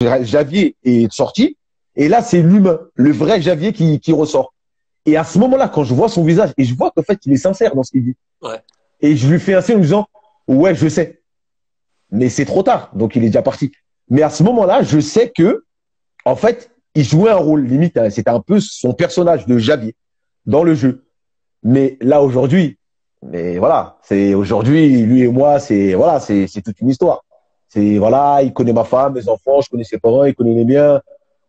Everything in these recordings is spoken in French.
Javier est sorti, et là, c'est l'humain, le vrai Javier qui ressort. Et à ce moment-là, quand je vois son visage, et je vois qu'en fait, il est sincère dans ce qu'il dit, Ouais. et je lui fais un signe en lui disant, ouais, je sais, mais c'est trop tard, donc il est déjà parti. Mais à ce moment-là, je sais que, en fait, il jouait un rôle, limite, c'était un peu son personnage de Javier dans le jeu. Mais là, aujourd'hui, mais voilà, c'est aujourd'hui, lui et moi, c'est voilà, c'est toute une histoire. C'est voilà, il connaît ma femme, mes enfants, je connais ses parents, il connaît les miens.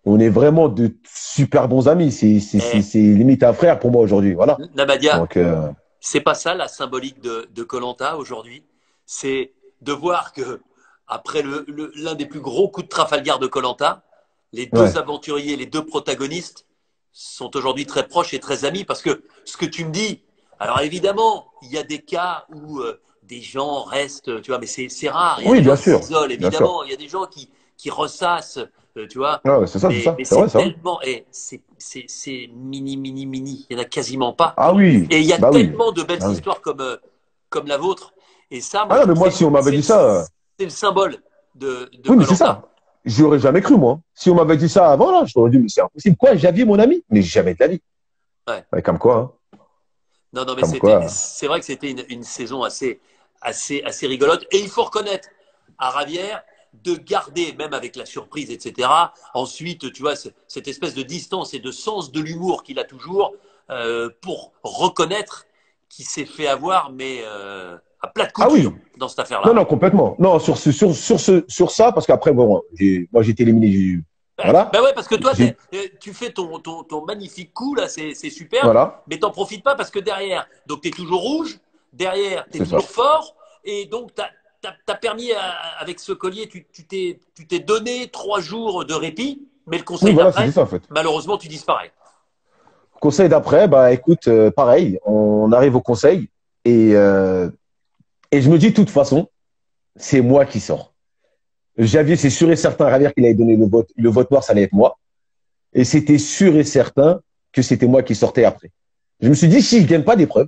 On est vraiment de super bons amis. Et C'est limite un frère pour moi aujourd'hui. Voilà. Namadia, Donc, c'est pas ça la symbolique de Koh-Lanta aujourd'hui. C'est de voir que après l'un des plus gros coups de Trafalgar de Koh-Lanta, les deux ouais. aventuriers, les deux protagonistes sont aujourd'hui très proches et très amis parce que ce que tu me dis, alors évidemment, il y a des cas où des gens restent, tu vois, mais c'est rare. Il y a Oui, des gens bien qui sûr. s'isolent, Bien sûr. évidemment. Il y a des gens qui ressassent, tu vois. Ah ouais, c'est ça, c'est ça. Mais C'est vrai, c'est ça. tellement, et c'est mini, mini, mini. Il n'y en a quasiment pas. Ah oui. Et il y a Bah oui. tellement de belles Ah oui. histoires comme la vôtre. Et ça, moi, Ah je non, mais trouve que moi, si on m'avait dit ça, c'est le symbole de oui, mais c'est Koh-Lanta. ça. J'y aurais jamais cru, moi. Si on m'avait dit ça avant, là, je t'aurais dit, mais c'est impossible. Quoi, Javier, mon ami? Mais jamais de la vie. Ouais. Ouais, comme quoi, hein. Non, non, mais Comme quoi. c'est vrai que c'était une saison assez rigolote. Et il faut reconnaître à Ravière de garder, même avec la surprise, etc. Ensuite, tu vois, cette espèce de distance et de sens de l'humour qu'il a toujours pour reconnaître qu'il s'est fait avoir, mais à plat de Ah couture oui. dans cette Non, affaire-là. non, complètement. Non, sur ça, parce qu'après, bon, moi, j'ai été éliminé du, Ben voilà. ouais, parce que toi, J'ai, tu fais ton magnifique coup, là, c'est superbe, voilà. mais t'en profites pas parce que derrière, donc t'es toujours rouge, derrière, t'es C'est ça. toujours fort, et donc t'as permis, avec ce collier, tu t'es donné 3 jours de répit, mais le Oui, conseil voilà, c'était d'après, ça, en fait. malheureusement, tu disparais. Conseil d'après, bah, écoute, pareil, on arrive au conseil et, euh, et je me dis, de toute façon, c'est moi qui sors. Javier, c'est sûr et certain, Javier, qu'il avait donné le vote noir, ça allait être moi. Et c'était sûr et certain que c'était moi qui sortais après. Je me suis dit, si je gagne pas d'épreuve,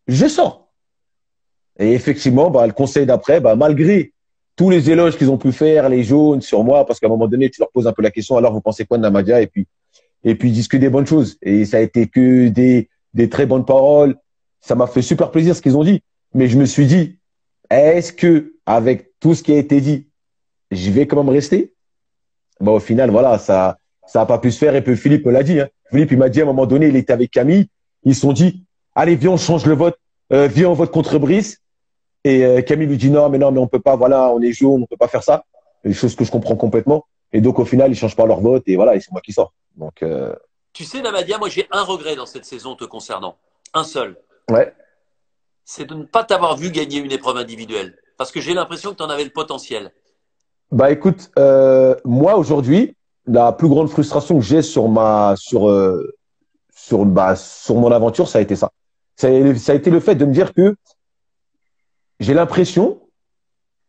je sors. Et effectivement, bah, le conseil d'après, bah, malgré tous les éloges qu'ils ont pu faire, les jaunes sur moi, parce qu'à un moment donné, tu leur poses un peu la question, alors vous pensez quoi de Namadia? Et puis ils disent que des bonnes choses. Et ça a été que des très bonnes paroles. Ça m'a fait super plaisir ce qu'ils ont dit. Mais je me suis dit, est-ce que, avec tout ce qui a été dit, je vais quand même rester? Bah, au final, voilà, ça a pas pu se faire. Et puis Philippe me l'a dit, hein. Philippe, il m'a dit à un moment donné, il était avec Camille. Ils se sont dit, allez, viens, on change le vote. Viens, on vote contre Brice. Et Camille lui dit non, mais on peut pas, voilà, on est jaune, on peut pas faire ça. Des choses que je comprends complètement. Et donc, au final, ils changent pas leur vote. Et voilà, et c'est moi qui sors. Donc, Tu sais, Namadia, moi j'ai un regret dans cette saison te concernant. Un seul. ouais. C'est de ne pas t'avoir vu gagner une épreuve individuelle. Parce que j'ai l'impression que tu en avais le potentiel. Bah écoute, moi aujourd'hui, la plus grande frustration que j'ai sur mon aventure, ça a été ça. Ça a été le fait de me dire que j'ai l'impression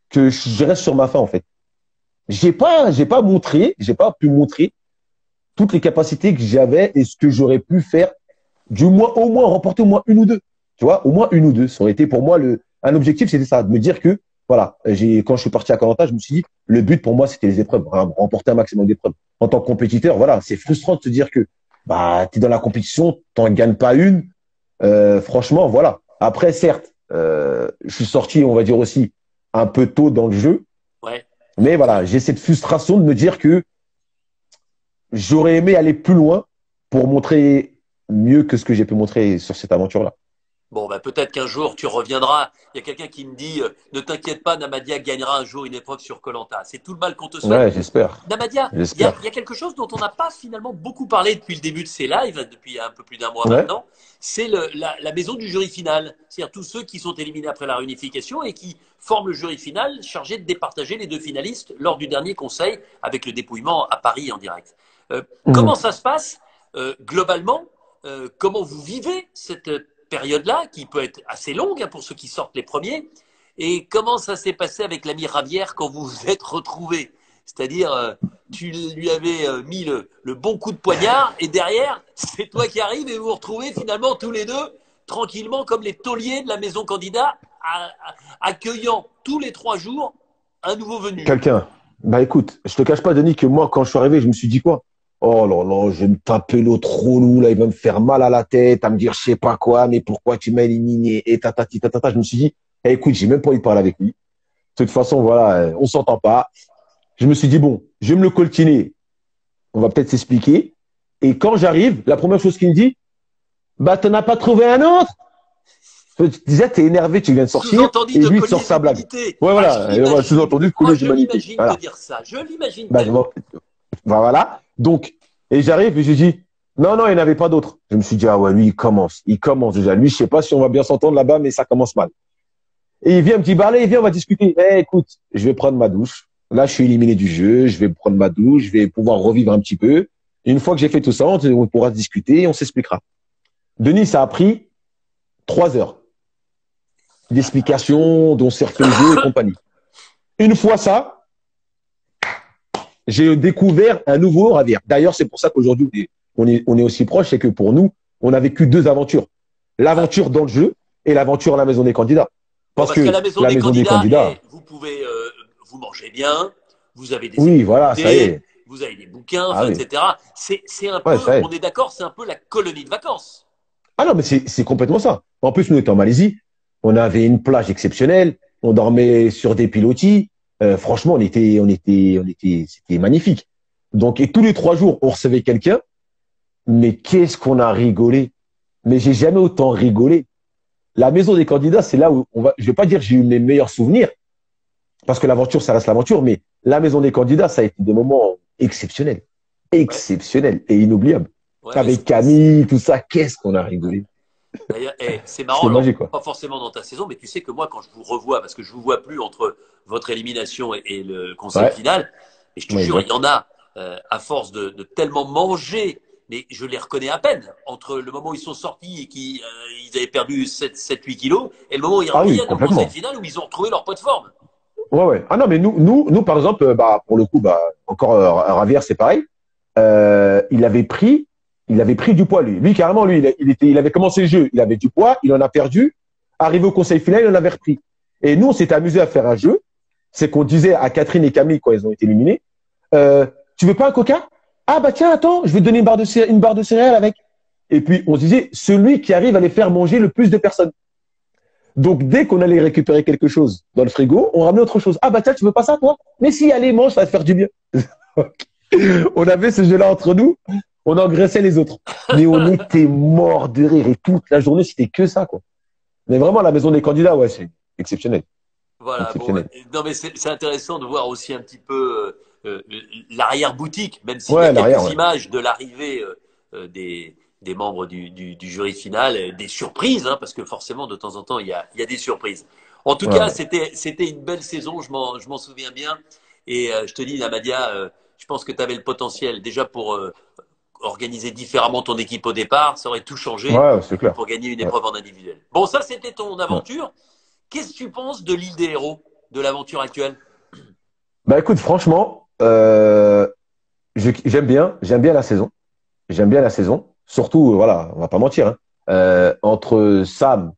que je reste sur ma faim en fait. J'ai pas pu montrer toutes les capacités que j'avais et ce que j'aurais pu faire, du moins au moins remporter au moins une ou deux. Tu vois, au moins une ou deux. Ça aurait été pour moi un objectif, c'était ça, de me dire que voilà, quand je suis parti à Koh je me suis dit le but pour moi c'était les épreuves, remporter un maximum d'épreuves. En tant que compétiteur, voilà, c'est frustrant de se dire que bah tu es dans la compétition, t'en gagnes pas une. Franchement, voilà. Après, certes, je suis sorti, on va dire aussi un peu tôt dans le jeu, Ouais. mais voilà, j'ai cette frustration de me dire que j'aurais aimé aller plus loin pour montrer mieux que ce que j'ai pu montrer sur cette aventure-là. Bon, bah, peut-être qu'un jour tu reviendras. Il y a quelqu'un qui me dit ne t'inquiète pas, Namadia gagnera un jour une épreuve sur Koh. C'est tout le mal qu'on te souhaite. Ouais, j'espère. Namadia, il y a J'espère. quelque chose dont on n'a pas finalement beaucoup parlé depuis le début de ces lives, depuis un peu plus d'un mois Ouais. maintenant. C'est la maison du jury final. C'est-à-dire tous ceux qui sont éliminés après la réunification et qui forment le jury final chargé de départager les deux finalistes lors du dernier conseil avec le dépouillement à Paris en direct. Comment Mhm. ça se passe globalement? Comment vous vivez cette période-là, qui peut être assez longue hein, pour ceux qui sortent les premiers, et comment ça s'est passé avec l'ami Ravière quand vous vous êtes retrouvés? C'est-à-dire, tu lui avais mis le bon coup de poignard, et derrière, c'est toi qui arrives et vous vous retrouvez finalement tous les deux, tranquillement, comme les tauliers de la maison candidat, accueillant tous les 3 jours un nouveau venu. Quelqu'un. Bah écoute, je te cache pas, Denis, que moi, quand je suis arrivé, je me suis dit quoi? Oh là là, je vais me taper l'autre relou, là, il va me faire mal à la tête, à me dire je sais pas quoi, mais pourquoi tu m'as éliminé, et tatati tatata. Je me suis dit, eh, écoute, j'ai même pas envie de parler avec lui. De toute façon, voilà, on s'entend pas. Je me suis dit, bon, je vais me le coltiner, on va peut-être s'expliquer. Et quand j'arrive, la première chose qu'il me dit, bah, t'en as pas trouvé un autre? Je te disais, t'es énervé, tu viens de sortir, Sous-entendu et de lui, il sort collier sa blague. d'humilité. Ouais, Ah, je voilà, l'imagine. sous-entendu, Moi, collège je d'humanité. l'imagine te Voilà. dire ça. Je l'imagine Bah, tellement. bah, voilà. Donc, et j'arrive et je dis, non, non, il n'y en avait pas d'autres. Je me suis dit, ah ouais, lui, il commence. Il commence déjà. Lui, je sais pas si on va bien s'entendre là-bas, mais ça commence mal. Et il vient me dire, bah allez, viens, on va discuter. Eh, écoute, je vais prendre ma douche. Là, je suis éliminé du jeu. Je vais prendre ma douche. Je vais pouvoir revivre un petit peu. Et une fois que j'ai fait tout ça, on pourra discuter et on s'expliquera. Denis, ça a pris 3 heures d'explication, dont s'est refait le jeu et compagnie. Une fois ça, j'ai découvert un nouveau Ravière. D'ailleurs, c'est pour ça qu'aujourd'hui, on est aussi proche, c'est que pour nous, on a vécu 2 aventures. Ah, L'aventure dans le jeu et l'aventure à la maison des candidats. bon, Parce parce qu'à que la maison la des maison des candidats, candidats, vous pouvez, vous mangez bien, vous avez des oui, voilà, ça y activités, est. vous avez des bouquins, Ah enfin, oui, etc. C'est un ouais, peu, ça y on est. est d'accord, c'est un peu la colonie de vacances. Ah non, mais c'est complètement ça. En plus, nous étions en Malaisie, on avait une plage exceptionnelle, on dormait sur des pilotis. Franchement, c'était magnifique. Donc, et tous les 3 jours, on recevait quelqu'un. Mais qu'est-ce qu'on a rigolé. Mais j'ai jamais autant rigolé. La maison des candidats, c'est là où je vais pas dire que j'ai eu mes meilleurs souvenirs, parce que l'aventure, ça reste l'aventure, mais la maison des candidats, ça a été des moments exceptionnels. Ouais, Exceptionnels et inoubliables. ouais, mais Avec Camille, tout ça, qu'est-ce qu'on a rigolé. d'ailleurs, c'est marrant, C'était alors, magique, quoi. pas forcément dans ta saison, mais tu sais que moi, quand je vous revois, parce que je vous vois plus entre votre élimination et le conseil Ouais, final, et je te ouais, jure, il y exact. en a, à force de tellement manger, mais je les reconnais à peine, entre le moment où ils sont sortis et qu'ils ils avaient perdu 7-8 kilos, et le moment où ils Ah oui, reviennent au conseil complètement. final, où ils ont retrouvé leur poids de forme. Ouais, ouais. Ah non, mais nous, par exemple, bah, pour le coup, bah, encore Ravière, c'est pareil. Il avait pris du poids, lui. Lui, carrément, lui, il avait commencé le jeu, il avait du poids, il en a perdu. Arrivé au conseil final, il en avait repris. Et nous, on s'était amusé à faire un jeu. C'est qu'on disait à Catherine et Camille, quand ils ont été éliminés, tu veux pas un coca? Ah, bah tiens, attends, je vais te donner une barre de céréales avec. Et puis, on se disait, celui qui arrive à les faire manger le plus de personnes. Donc, dès qu'on allait récupérer quelque chose dans le frigo, on ramenait autre chose. Ah, bah tiens, tu veux pas ça, toi? Mais si, allez, mange, ça va te faire du bien. On avait ce jeu-là entre nous, on engraissait les autres. Mais on était morts de rire et toute la journée, c'était que ça, quoi. Mais vraiment, la maison des candidats, ouais, c'est exceptionnel. Voilà, bon, Exceptionnel. non, mais c'est intéressant de voir aussi un petit peu l'arrière-boutique, même s'il y a Ouais, l'arrière, quelques ouais. images de l'arrivée des membres du jury final, des surprises, hein, parce que forcément, de temps en temps, il y a des surprises. En tout Ouais, cas, ouais. c'était une belle saison, je m'en souviens bien. Et je te dis, Namadia, je pense que tu avais le potentiel déjà pour organiser différemment ton équipe au départ, ça aurait tout changé, Ouais, c'est et puis clair. pour gagner une Ouais, épreuve en individuel. Bon, ça, c'était ton ouais. aventure. Qu'est-ce que tu penses de l'île des héros, de l'aventure actuelle? Bah écoute, franchement, j'aime bien la saison. J'aime bien la saison. Surtout, voilà, on va pas mentir, hein. Entre Sam,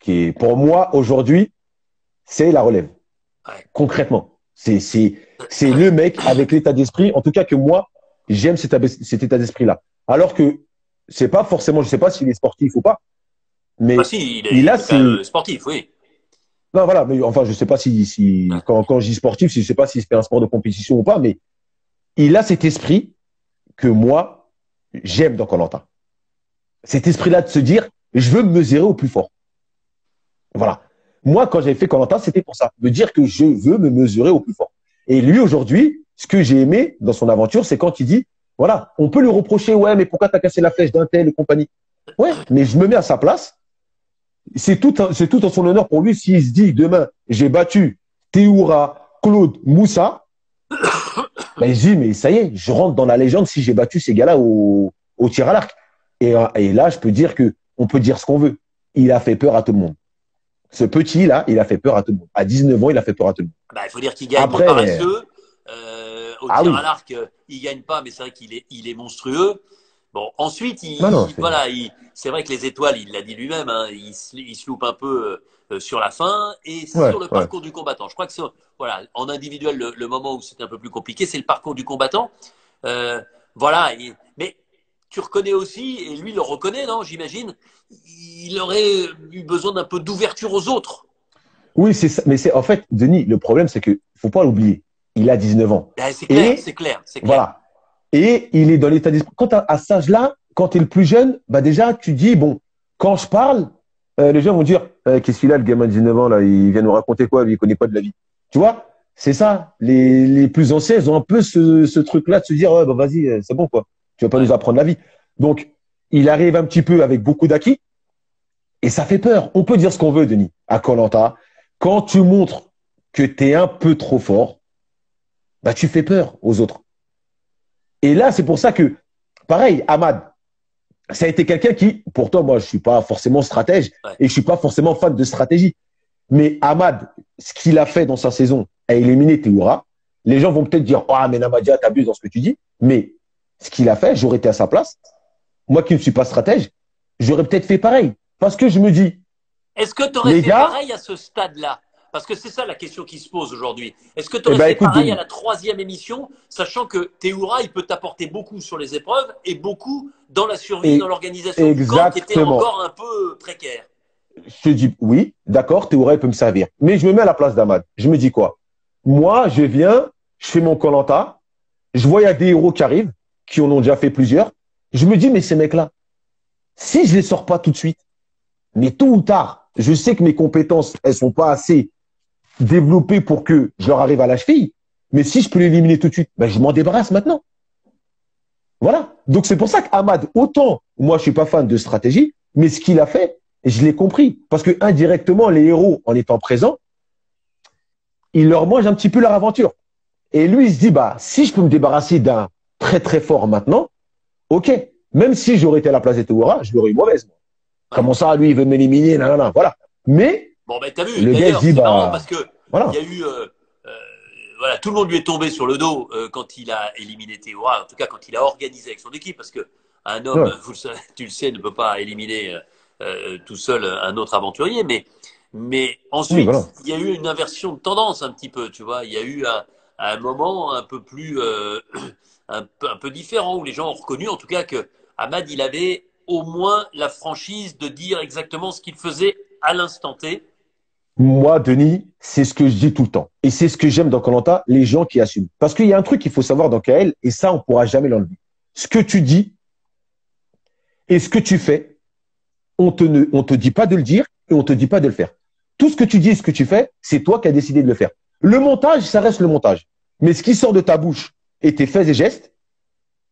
qui est pour moi aujourd'hui, c'est la relève. Ouais. Concrètement, c'est le mec avec l'état d'esprit. En tout cas que moi, j'aime cet état d'esprit-là. Alors que c'est pas forcément, je sais pas s'il est sportif ou pas, Bah mais si, il est, il il a est quand même ses, sportif, oui. non voilà, mais enfin je sais pas si Ouais. quand je dis sportif, je sais pas si c'est un sport de compétition ou pas, mais il a cet esprit que moi j'aime dans koh. Cet esprit-là de se dire, je veux me mesurer au plus fort. Voilà. Moi, quand j'ai fait koh, c'était pour ça, me dire que je veux me mesurer au plus fort. Et lui, aujourd'hui, ce que j'ai aimé dans son aventure, c'est quand il dit, voilà, on peut lui reprocher, ouais, mais pourquoi t'as cassé la flèche d'un tel et compagnie. Ouais, mais je me mets à sa place. C'est tout en son honneur pour lui s'il se dit demain, j'ai battu Théoura, Claude, Moussa, ben, je dis, mais ça y est, je rentre dans la légende si j'ai battu ces gars-là au tir à l'arc. Et là, je peux dire que on peut dire ce qu'on veut. Il a fait peur à tout le monde. Ce petit-là, il a fait peur à tout le monde. À 19 ans, il a fait peur à tout le monde. Bah, il faut dire qu'il gagne les Après, paresseux. Au ah tir à oui, l'arc, il gagne pas, mais c'est vrai qu'il est monstrueux. Bon, ensuite, non, non, voilà, c'est vrai que les étoiles, il l'a dit lui-même, hein, il se loupe un peu sur la fin et Ouais, sur le ouais. parcours du combattant. Je crois que c'est, voilà, en individuel, le moment où c'est un peu plus compliqué, c'est le parcours du combattant. Euh, voilà. Mais tu reconnais aussi, et lui le reconnaît, non, j'imagine, il aurait eu besoin d'un peu d'ouverture aux autres. Oui, c'est ça. Mais c'est en fait, Denis, le problème, c'est que faut pas l'oublier. Il a 19 ans. Ben, c'est clair, Et c'est clair, c'est clair. voilà. Et il est dans l'état d'esprit. Quand à cet âge-là, quand tu es le plus jeune, bah déjà, tu dis, bon, quand je parle, les gens vont dire, qu'est-ce qu'il a, le gamin de 19 ans, là, il vient nous raconter quoi, lui, il connaît pas de la vie. Tu vois, c'est ça. Les plus anciens, ils ont un peu ce truc-là de se dire, ouais, bah vas-y, c'est bon, quoi. Tu vas pas Ouais. nous apprendre la vie. Donc, il arrive un petit peu avec beaucoup d'acquis et ça fait peur. On peut dire ce qu'on veut, Denis, à koh. Quand tu montres que tu es un peu trop fort, bah, tu fais peur aux autres. Et là, c'est pour ça que, pareil, Ahmad, ça a été quelqu'un qui, pourtant, moi, je suis pas forcément stratège Ouais. et je suis pas forcément fan de stratégie. Mais Ahmad, ce qu'il a fait dans sa saison, a éliminé Théoura. Les gens vont peut-être dire, ah, mais Namadia, t'abuses dans ce que tu dis. Mais ce qu'il a fait, j'aurais été à sa place. Moi qui ne suis pas stratège, j'aurais peut-être fait pareil. Parce que je me dis, Est-ce que tu aurais les fait gars, pareil à ce stade-là? Parce que c'est ça la question qui se pose aujourd'hui. Est-ce que tu eh aurais ben, fait écoute, pareil à Denis, la troisième émission, sachant que Théoura, il peut t'apporter beaucoup sur les épreuves et beaucoup dans la survie, dans et l'organisation du camp qui était exactement. encore un peu précaire? Je te dis, oui, d'accord, Théoura, il peut me servir. Mais je me mets à la place d'Ahmad. Je me dis quoi? Moi, je viens, je fais mon koh. Je vois, il y a des héros qui arrivent, qui en ont déjà fait plusieurs. Je me dis, mais ces mecs-là, si je les sors pas tout de suite, mais tôt ou tard, je sais que mes compétences, elles sont pas assez développées pour que je leur arrive à la cheville. Mais si je peux l'éliminer tout de suite, ben, je m'en débarrasse maintenant. Voilà. Donc c'est pour ça qu'Ahmad, autant moi je suis pas fan de stratégie, mais ce qu'il a fait, je l'ai compris. Parce que indirectement, les héros, en étant présents, ils leur mangent un petit peu leur aventure. Et lui, il se dit, bah, si je peux me débarrasser d'un très très fort maintenant, ok. Même si j'aurais été à la place de Théoura, je l'aurais eu mauvaise. Ouais. Comment ça, lui, il veut m'éliminer, nanana, voilà. Mais Bon, ben, t'as vu, le gars, il se d'ailleurs, dit, c'est marrant parce bah, que il y voilà. a eu. Euh, voilà, tout le monde lui est tombé sur le dos quand il a éliminé Théoura, en tout cas quand il a organisé avec son équipe, parce que un homme, Ouais. tu le sais, ne peut pas éliminer tout seul un autre aventurier, mais Oui, ensuite, voilà. il y a eu une inversion de tendance un petit peu, tu vois. Il y a eu un moment un peu plus, un peu différent où les gens ont reconnu, en tout cas, que Ahmad, il avait au moins la franchise de dire exactement ce qu'il faisait à l'instant T. Moi, Denis, c'est ce que je dis tout le temps. Et c'est ce que j'aime dans koh, les gens qui assument. Parce qu'il y a un truc qu'il faut savoir dans KL, et ça, on ne pourra jamais l'enlever. Ce que tu dis et ce que tu fais, on te dit pas de le dire et on te dit pas de le faire. Tout ce que tu dis et ce que tu fais, c'est toi qui as décidé de le faire. Le montage, ça reste le montage. Mais ce qui sort de ta bouche et tes faits et gestes,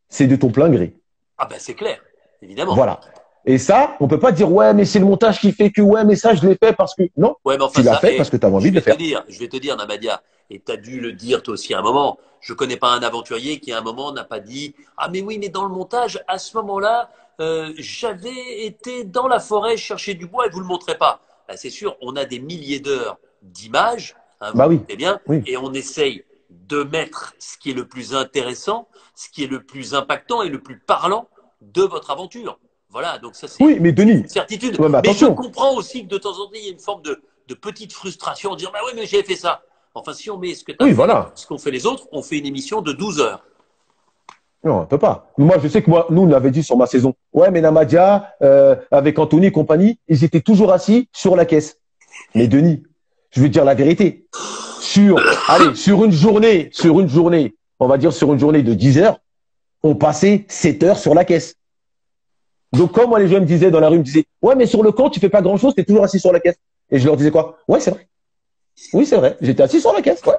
c'est de ton plein gré. Ah ben c'est clair, évidemment. Voilà. Et ça, on peut pas dire, ouais, mais c'est le montage qui fait que, ouais, mais ça, je l'ai fait parce que, non, Ouais, mais tu enfin l'as ça, fait parce et que tu avais envie de le faire. je vais te dire, Namadia, et tu as dû le dire toi aussi à un moment. Je connais pas un aventurier qui à un moment n'a pas dit, ah mais oui, mais dans le montage, à ce moment-là, j'avais été dans la forêt chercher du bois et vous le montrez pas. Ben, c'est sûr, on a des milliers d'heures d'images, hein, vous Bah le oui, savez bien, oui. et on essaye de mettre ce qui est le plus intéressant, ce qui est le plus impactant et le plus parlant de votre aventure. Voilà, donc ça Oui, mais c'est une Denis, certitude. ouais, mais Mais je attention. comprends aussi que de temps en temps, il y a une forme de petite frustration en disant bah oui, mais j'ai fait ça. Enfin, si on met ce que tu as Oui, fait, voilà. ce qu'ont fait les autres, on fait une émission de 12 heures. Non, on peut pas. Moi, je sais que moi, nous, on avait dit sur ma saison, ouais, mais Namadia, avec Anthony et compagnie, ils étaient toujours assis sur la caisse. Mais Denis, je vais te dire la vérité. Allez, sur une journée, on va dire sur une journée de 10 heures, on passait 7 heures sur la caisse. Donc, quand moi, les gens me disaient dans la rue, ils me disaient, ouais, mais sur le camp, tu fais pas grand chose, tu es toujours assis sur la caisse. Et je leur disais quoi? Ouais, c'est vrai. Oui, c'est vrai. J'étais assis sur la caisse. Ouais.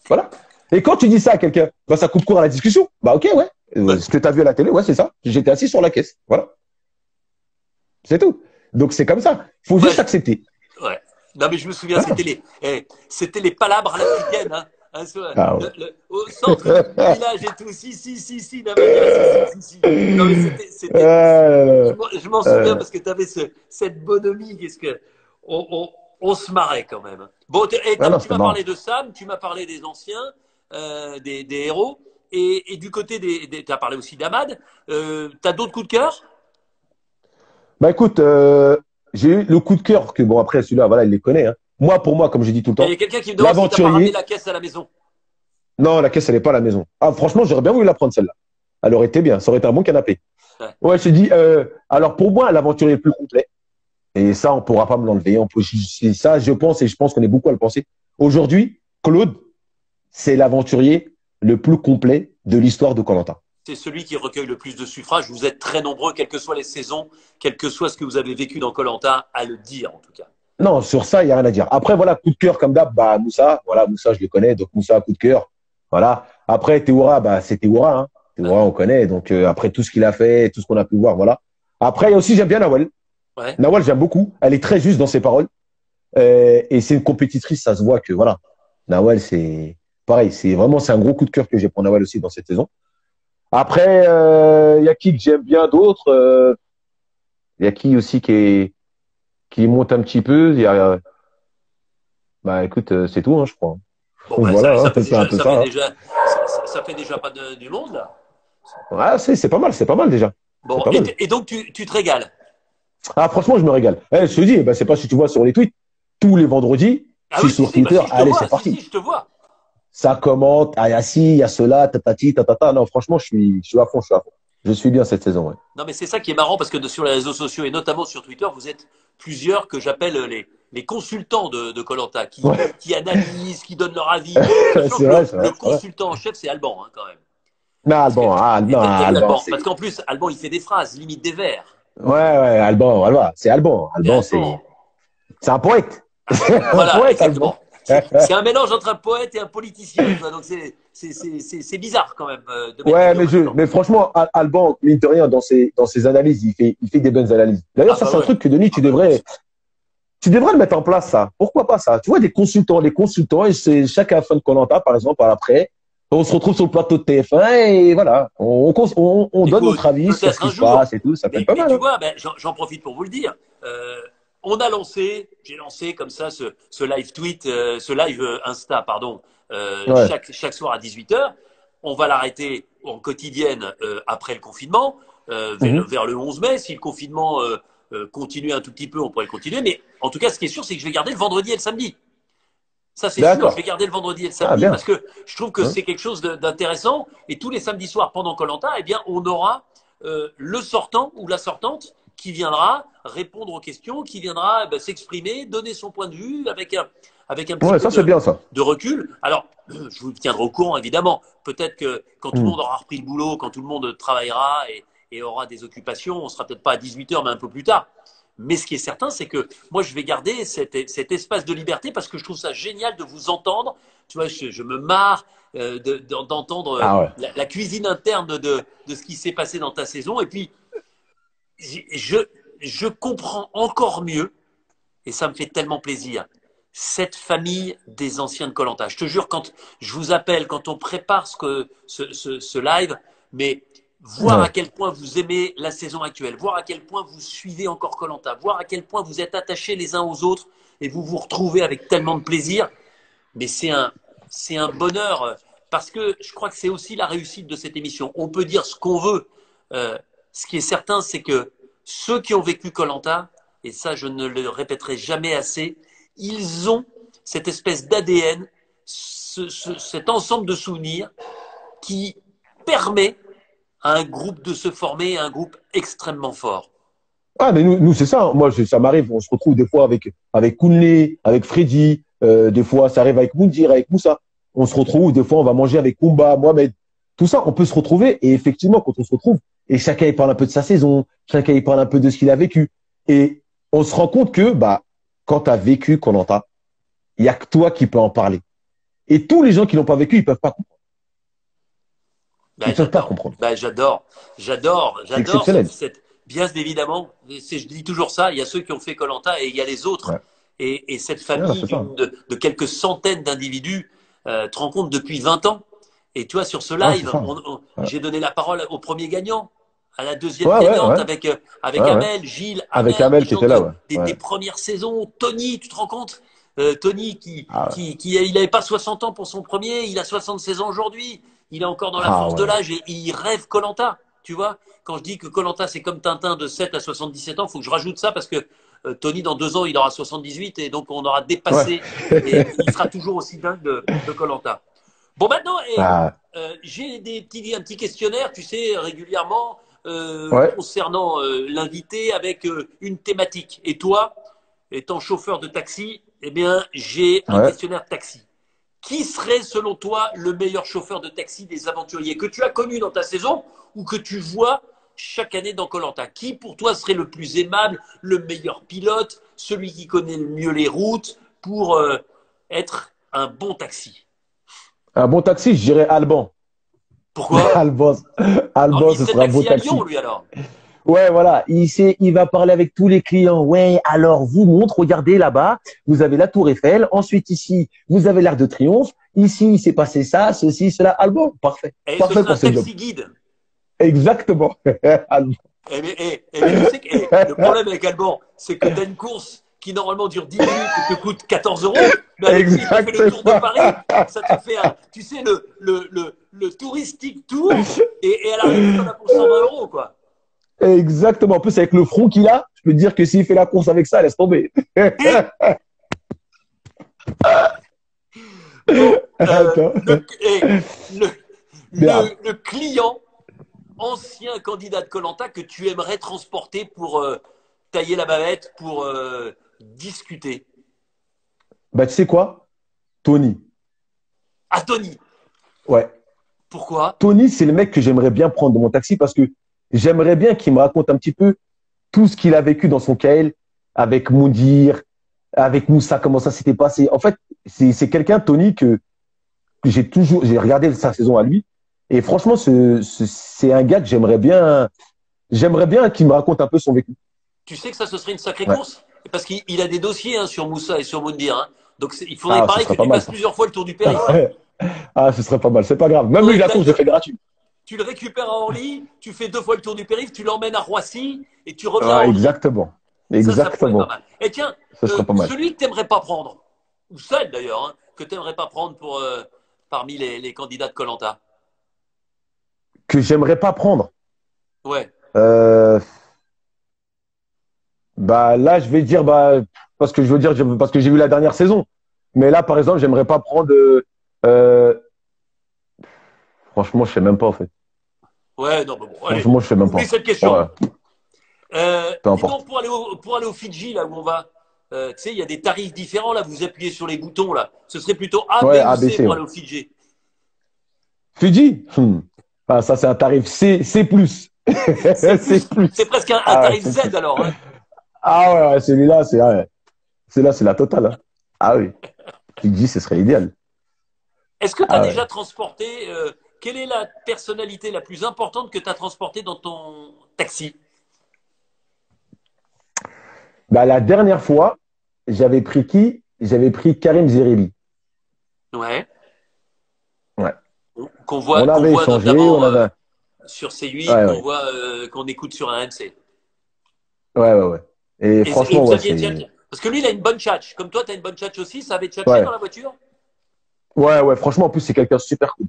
Voilà. Et quand tu dis ça à quelqu'un, bah, ça coupe court à la discussion. Bah, ok, ouais. Ouais. Ce que tu as vu à la télé, ouais, c'est ça. J'étais assis sur la caisse. Voilà. C'est tout. Donc, c'est comme ça. Il faut juste Ouais, accepter. ouais. Non, mais je me souviens, Voilà. c'était les palabres à l'africaine. Hein. Hein, Ah, ouais. au centre du village et tout. Si, si, si, si, Namadia, si, si, si, si. Non, mais Euh, je m'en souviens euh, parce que tu avais cette bonhomie. Qu'est-ce que, on se marrait quand même. Bon, et ah non, tu c'était m'as marrant. parlé de Sam, tu m'as parlé des anciens, des héros. Et du côté tu as parlé aussi d'Ahmad. Tu as d'autres coups de cœur? Bah, écoute, j'ai eu le coup de cœur que, bon, après, celui-là, voilà, il les connaît. Hein. Moi, pour moi, comme je dis tout le Il y temps, a quelqu'un qui me demande si tu n'as pas ramené l'aventurier. la caisse à la maison. Non, la caisse, elle n'est pas à la maison. Ah, franchement, j'aurais bien voulu la prendre, celle-là. Elle aurait été bien. Ça aurait été un bon canapé. Ouais. Ouais, je te dis, alors pour moi, l'aventurier le plus complet, et ça, on ne pourra pas me l'enlever. C'est ça, je pense, et je pense qu'on est beaucoup à le penser. Aujourd'hui, Claude, c'est l'aventurier le plus complet de l'histoire de koh. C'est celui qui recueille le plus de suffrages. Vous êtes très nombreux, quelles que soient les saisons, quel que soit ce que vous avez vécu dans koh, à le dire en tout cas. Non, sur ça, il n'y a rien à dire. Après, voilà, coup de cœur comme d'hab, bah, Moussa, voilà, Moussa, je le connais, donc Moussa, coup de cœur. Voilà. Après, Théoura, bah, c'est Théoura, hein. Ouais. Théoura, on connaît, donc après tout ce qu'il a fait, tout ce qu'on a pu voir, voilà. Après, il y a aussi, j'aime bien Nawal. Ouais. Nawal, j'aime beaucoup. Elle est très juste dans ses paroles. Et c'est une compétitrice, ça se voit que, voilà. Nawal, c'est pareil, c'est un gros coup de cœur que j'ai pour Nawal aussi dans cette saison. Après, il y a qui que j'aime bien d'autres. Il y a qui aussi qui monte un petit peu. Il y a, bah, écoute, c'est tout, hein, je crois. Bon, ben, Voilà, hein, ça fait c'est un déjà, peu ça. Hein. ça fait déjà pas du monde là. Ouais, c'est pas mal déjà. C'est Bon, pas mal. et donc tu te régales. Ah, franchement, je me régale. Je te dis, bah, c'est pas si tu vois sur les tweets, tous les vendredis, je Ah suis oui, si, sur si, bah Twitter, si, je te allez, vois, c'est si, parti. si, je te vois. Ça commente, ah, il y a ci, il y a cela, tatati, tatata. Non, franchement, je suis à fond, je suis à fond. Je suis bien cette saison, ouais. Non, mais c'est ça qui est marrant parce que sur les réseaux sociaux et notamment sur Twitter, vous êtes plusieurs que j'appelle les consultants de koh Ouais, qui analysent, qui donnent leur avis. Sachant que c'est le vrai, c'est vrai. consultant en chef, c'est Alban, hein, quand même. Non, Parce que, Alban, non, t'as vu Alban, Alban? c'est. Parce qu'en plus, Alban, il fait des phrases, limite des vers. Ouais, ouais, Alban, voilà, c'est Alban. C'est Alban, Alban. c'est un poète. C'est un Voilà, poète, Alban. exactement. C'est un mélange entre un poète et un politicien. Tu vois, donc c'est bizarre quand même de mettre les Ouais, deux en même temps. mais franchement, Alban, mine de rien, dans ses analyses, il fait des bonnes analyses. D'ailleurs, Ah ça, bah c'est un ouais. truc que Denis, Ah bah bien sûr. tu devrais le mettre en place, ça. Pourquoi pas ça? Tu vois, des consultants, les consultants, et c'est chaque fin de koh par exemple, par après, on se retrouve sur le plateau de TF1 et voilà, on donne Écoute, notre avis sur ce peut-être qui un se passe jour, et tout. Ça peut être pas mais mal, tu hein. vois, ben, j'en profite pour vous le dire. On a lancé, j'ai lancé comme ça ce live tweet, ce live Insta, pardon, Ouais. chaque soir à 18h. On va l'arrêter en quotidienne après le confinement, Mhm. vers le 11 mai. Si le confinement continue un tout petit peu, on pourrait continuer. Mais en tout cas, ce qui est sûr, c'est que je vais garder le vendredi et le samedi. Ça, c'est sûr, je vais D'accord. garder le vendredi et le Ah, samedi parce bien. que je trouve que Hein. c'est quelque chose d'intéressant. Et tous les samedis soirs pendant koh eh bien, on aura le sortant ou la sortante qui viendra répondre aux questions, qui viendra s'exprimer, donner son point de vue avec un petit Ouais, peu ça, c'est bien, ça. de recul. Alors, je vous tiendrai au courant, évidemment. Peut-être que quand tout le Mhm. monde aura repris le boulot, quand tout le monde travaillera et aura des occupations, on sera peut-être pas à 18h, mais un peu plus tard. Mais ce qui est certain, c'est que moi, je vais garder cet espace de liberté parce que je trouve ça génial de vous entendre. Tu vois, je me marre d'entendre Ah ouais. la cuisine interne de ce qui s'est passé dans ta saison. Et puis, je, je comprends encore mieux, et ça me fait tellement plaisir, cette famille des anciens de koh. Je te jure, quand je vous appelle, quand on prépare ce live, mais voir à Ouais. quel point vous aimez la saison actuelle, voir à quel point vous suivez encore koh, voir à quel point vous êtes attachés les uns aux autres et vous vous retrouvez avec tellement de plaisir, mais c'est un bonheur parce que je crois que c'est aussi la réussite de cette émission. On peut dire ce qu'on veut. Ce qui est certain, c'est que ceux qui ont vécu koh, et ça je ne le répéterai jamais assez, ils ont cette espèce d'ADN, cet ensemble de souvenirs qui permet à un groupe de se former, un groupe extrêmement fort. Ah, mais c'est ça. Hein. Moi, ça m'arrive. On se retrouve des fois avec Kounlé, avec Freddy. Des fois, ça arrive avec Moundir, avec Moussa. On se retrouve. Des fois, on va manger avec Kumba, Mohamed. Tout ça, on peut se retrouver. Et effectivement, quand on se retrouve, et chacun, il parle un peu de sa saison. Chacun, il parle un peu de ce qu'il a vécu. Et on se rend compte que, bah, quand tu as vécu koh il y a que toi qui peux en parler. Et tous les gens qui l'ont pas vécu, ils peuvent pas comprendre. Ils Ben, peuvent pas j'adore. comprendre. Ben, C'est j'adore exceptionnel. bien évidemment, je dis toujours ça, il y a ceux qui ont fait koh et il y a les autres. Ouais. Et cette Ouais, famille c'est ça. de quelques centaines d'individus te rend compte depuis 20 ans. Et tu vois, sur ce Ouais, c'est live, ça. Ouais, j'ai donné la parole au premier gagnant, à la deuxième ouais, ouais. gagnante Ouais, avec ouais. Amel, Gilles, Avec Ahmed, des Amel qui gens était là, ouais. des Ouais. premières saisons. Tony, tu te rends compte Tony Ah ouais. il n'avait pas 60 ans pour son premier, il a 76 ans aujourd'hui. Il est encore dans la Ah force de ouais. l'âge et il rêve koh. Tu vois, quand je dis que koh c'est comme Tintin de 7 à 77 ans, il faut que je rajoute ça parce que Tony, dans 2 ans, il aura 78 et donc on aura Ouais. dépassé et il sera toujours aussi dingue de koh. Bon, maintenant, Ah, j'ai un petit questionnaire, tu sais, régulièrement ouais, concernant l'invité avec une thématique. Et toi, étant chauffeur de taxi, eh bien, j'ai un ouais. questionnaire taxi. Qui serait, selon toi, le meilleur chauffeur de taxi des aventuriers que tu as connu dans ta saison ou que tu vois chaque année dans koh? Qui, pour toi, serait le plus aimable, le meilleur pilote, celui qui connaît le mieux les routes pour être un bon taxi? Un bon taxi, je dirais Alban. Pourquoi? Alban, Alors, Alban, il ce serait sera un beau taxi à Lyon, taxi. lui, alors. Ouais, voilà. Il va parler avec tous les clients. Ouais, alors, vous montre, regardez là-bas, vous avez la Tour Eiffel. Ensuite, ici, vous avez l'Arc de Triomphe. Ici, il s'est passé ça, ceci, cela. Alban, parfait. Et ce Parfait serait un pour ce job. taxi guide. Exactement. Alban. Mais tu sais que le problème avec Alban, c'est que tu as une course qui normalement dure 10 minutes et te coûte 14 euros. Mais avec lui, il te fait le tour de Exactement. Paris. Ça te fait tu sais, le touristique tour. Et à l'arrivée, tu en as pour 120 euros, quoi. Exactement. En plus, avec le front qu'il a, je peux te dire que s'il fait la course avec ça, laisse tomber. Bon, Attends. Merde. le client, ancien candidat de koh que tu aimerais transporter pour tailler la bavette, pour discuter. Bah, tu sais quoi? Tony. À Tony. Ouais. Pourquoi? Tony, c'est le mec que j'aimerais bien prendre dans mon taxi parce que j'aimerais bien qu'il me raconte un petit peu tout ce qu'il a vécu dans son KL avec Moundir, avec Moussa, comment ça s'était passé. En fait, c'est quelqu'un, Tony, que j'ai regardé sa saison à lui. Et franchement, c'est un gars que j'aimerais bien qu'il me raconte un peu son vécu. Tu sais que ça, ce serait une sacrée Ouais. course? Parce qu'il a des dossiers hein, sur Moussa et sur Moundir. Hein. Donc il faudrait Ah, ce pareil que serait pas tu mal, fasses ça. plusieurs fois le tour du périph'. Hein. Ouais. Ah, ce serait pas mal. C'est pas grave. Il Même faudrait lui, que la tu course, ailles j'ai fait gratuit. tu le récupères à Orly, tu fais 2 fois le tour du périph', tu l'emmènes à Roissy et tu reviens à Ouais, Orly. exactement. Ça pourrait être pas Exactement. mal. Et tiens, Ce serait pas mal. celui que tu n'aimerais pas prendre, ou celle d'ailleurs, hein, que tu n'aimerais pas prendre pour, parmi les candidats de koh. Que j'aimerais pas prendre. Ouais. Euh, Bah là, je vais dire parce que je veux dire parce que j'ai vu la dernière saison. Mais là, par exemple, j'aimerais pas prendre. Euh, Franchement, je sais même pas en fait. Ouais, non, mais bon, allez, Franchement, je sais même oublie pas. cette question. Ouais, peu Dis donc, importe. pour aller au Fidji, là où on va, tu sais, il y a des tarifs différents, là, vous appuyez sur les boutons, là. Ce serait plutôt A, B Ouais, ou C ABC. pour Ouais. aller au Fidji. Fidji. Ah, ça c'est un tarif C plus. C'est C plus, c'est plus. presque un Ah ouais, tarif C Z plus. alors. Hein. Ah ouais, ouais, celui-là, c'est la totale. Hein. Ah oui. Fidji, ce serait idéal. Est-ce que tu as Ah déjà ouais. transporté, quelle est la personnalité la plus importante que tu as transportée dans ton taxi? Bah la dernière fois, j'avais pris qui? J'avais pris Karim Zeribi. Ouais. Ouais. Qu'on Avait voit échangé, notamment on avait. sur C8, Ouais, qu'on ouais. voit, qu'on écoute sur un MC. Ouais, ouais, ouais. Et Et franchement, vous ouais, aviez c'est. déjà. Parce que lui, il a une bonne tchatch. Comme toi, tu as une bonne tchatch aussi. Ça avait tchatché dans Ouais. la voiture? Ouais, ouais, franchement, en plus, c'est quelqu'un de super cool.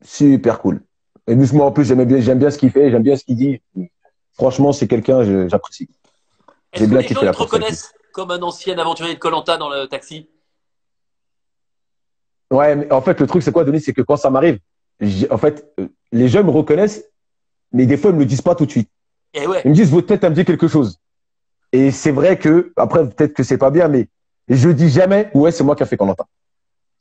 Super cool. Et moi, en plus, j'aime bien ce qu'il fait, j'aime bien ce qu'il dit. Franchement, c'est quelqu'un, j'apprécie. J'ai Est-ce que bien les gens kiffé ils la te course avec lui. reconnaissent comme un ancien aventurier de koh dans le taxi? Ouais, mais en fait, le truc, c'est quoi, Denis, c'est que quand ça m'arrive, en fait, les gens me reconnaissent, mais des fois, ils me le disent pas tout de suite. Eh ouais. Ils me disent, votre tête, elle me dit quelque chose. Et c'est vrai que, après, peut-être que c'est pas bien, mais je dis jamais, ouais, c'est moi qui ai fait Koh-Lanta.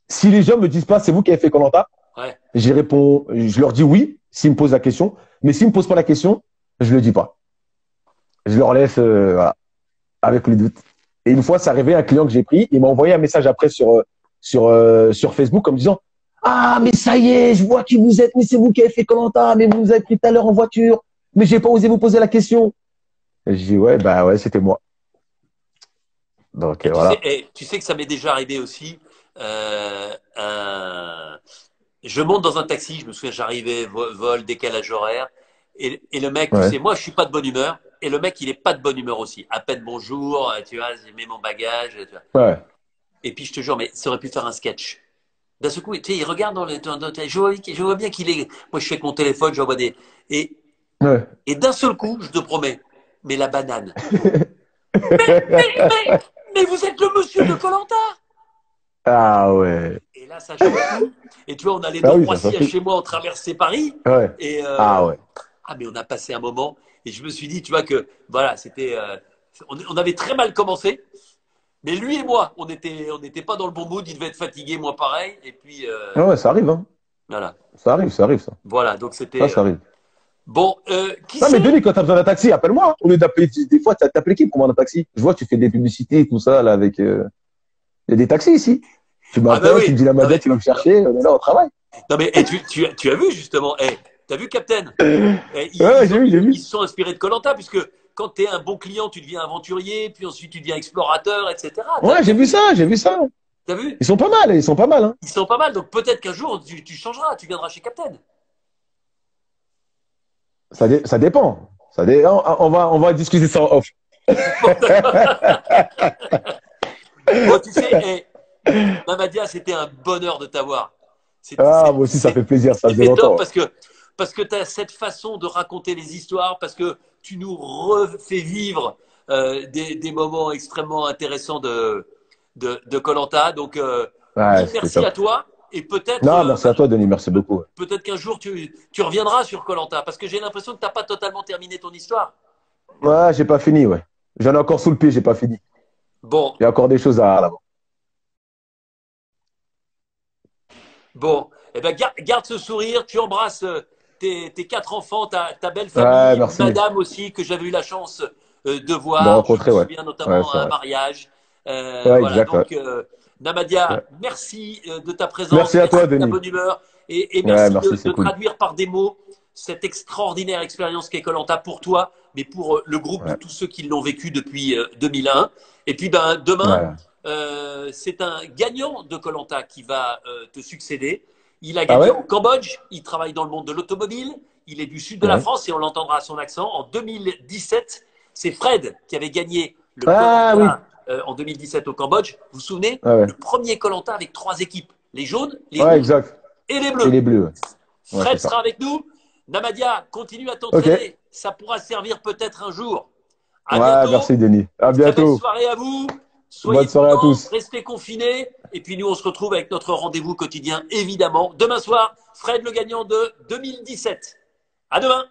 Si les gens me disent pas, c'est vous qui avez fait Koh-Lanta, Ouais. j'y réponds, je leur dis oui, s'ils me posent la question. Mais s'ils me posent pas la question, je le dis pas. Je leur laisse, voilà, avec le doute. Et une fois, c'est arrivé, un client que j'ai pris, il m'a envoyé un message après sur Facebook en me disant, ah, mais ça y est, je vois qui vous êtes, mais c'est vous qui avez fait Koh-Lanta, mais vous nous avez pris tout à l'heure en voiture, mais j'ai pas osé vous poser la question. Et je dis, ouais, bah ouais, c'était moi. Donc, voilà. Tu sais que ça m'est déjà arrivé aussi. Je monte dans un taxi, je me souviens, j'arrivais, vol, décalage horaire. Et le mec, tu Ouais. sais, moi, je suis pas de bonne humeur. Et le mec, il est pas de bonne humeur aussi. À peine bonjour, tu vois, j'ai mis mon bagage. Tu vois. Ouais. Et puis, je te jure, mais ça aurait pu faire un sketch. D'un seul coup, tu sais, il regarde je vois bien qu'il est. Moi, je fais avec mon téléphone, j'envoie des. Et, Ouais. et d'un seul coup, je te promets, mais la banane. Mais vous êtes le monsieur de koh. Ah ouais. Et là, ça change tout. Et tu vois, on allait Ah dans oui, ça Roissy à fait. chez moi, on traversait Paris. Ouais. Et Ah ouais. ah, mais on a passé un moment. Et je me suis dit, tu vois, que voilà, c'était. On avait très mal commencé. Mais lui et moi, on n'était pas dans le bon mood. Il devait être fatigué, moi pareil. Et puis, Ouais, ouais, ça arrive, hein. voilà. Ça arrive, ça. Voilà, donc c'était. Ça arrive. Bon, qui Non, mais c'est? Denis, quand t'as besoin d'un taxi, appelle-moi, hein. Au lieu d'appeler, des fois, tu appelles qui pour prendre un taxi? Je vois, tu fais des publicités, tout ça, là, avec. Il y a des taxis ici. Tu Ah, ben m'appelles, tu me oui. dis la Non, Madia, mais, tu vas me chercher, on est là, au travail. non, mais et tu as vu justement, tu as vu Captain? Ouais, j'ai vu, j'ai Ils vu. se sont inspirés de koh, puisque quand tu es un bon client, tu deviens aventurier, puis ensuite tu deviens explorateur, etc. Ouais, j'ai vu ça, j'ai vu ça. T'as vu? Ils sont pas mal, ils sont pas mal, hein. Ils sont pas mal, donc peut-être qu'un jour tu changeras, tu viendras chez Captain. Ça dépend. On va discuter ça en off. Bon, d'accord. Bon, tu sais, Namadia, c'était un bonheur de t'avoir. Ah, moi aussi, ça fait plaisir, ça faisait C'était top longtemps. Ouais. parce que tu as cette façon de raconter les histoires, parce que tu nous refais vivre des moments extrêmement intéressants de koh. Donc, Ouais, mille c'était merci à top. toi. Et peut-être Non, merci à toi, Denis, merci beaucoup. Ouais, peut-être qu'un jour tu reviendras sur koh, parce que j'ai l'impression que tu n'as pas totalement terminé ton histoire. ouais, j'ai pas fini, ouais. J'en ai encore sous le pied, j'ai pas fini. Bon, Il y a encore des choses à l'avant. bon, eh ben, garde ce sourire, tu embrasses tes quatre enfants, ta belle Ouais, famille, merci. madame aussi, que j'avais eu la chance de De voir. Je me rencontrer, ouais. souviens Ouais, notamment c'est à un vrai. mariage. Ouais, Voilà, exact, ouais. donc Namadia, Ouais. merci de ta présence, Merci à merci toi, de ta Denis. bonne humeur et Ouais, merci merci, de c'est cool. traduire par des mots cette extraordinaire expérience qu'est koh pour toi, mais pour le groupe de Ouais, tous ceux qui l'ont vécu depuis 2001. Et puis ben, demain, ouais. c'est un gagnant de koh qui va te succéder. Il a Ah gagné ouais? au Cambodge, il travaille dans le monde de l'automobile, il est du sud de la Ouais. France et on l'entendra à son accent. En 2017, c'est Fred qui avait gagné le koh Ah oui. en 2017 au Cambodge. Vous vous souvenez? Ah ouais. Le premier koh avec trois équipes, les jaunes, les Ouais, rouges exact. et les Et bleus. les bleus. Ouais, ouais, c'est Fred ça. sera avec nous. Namadia, continue à Ok. t'entraîner. Ça pourra servir peut-être un jour. À Ouais, bientôt. merci, Denis. À Très belle bientôt. soirée à vous. Bonne Soyez soirée à prudents, tous. restez confinés. Et puis nous, on se retrouve avec notre rendez-vous quotidien, évidemment. Demain soir, Fred, le gagnant de 2017. À demain.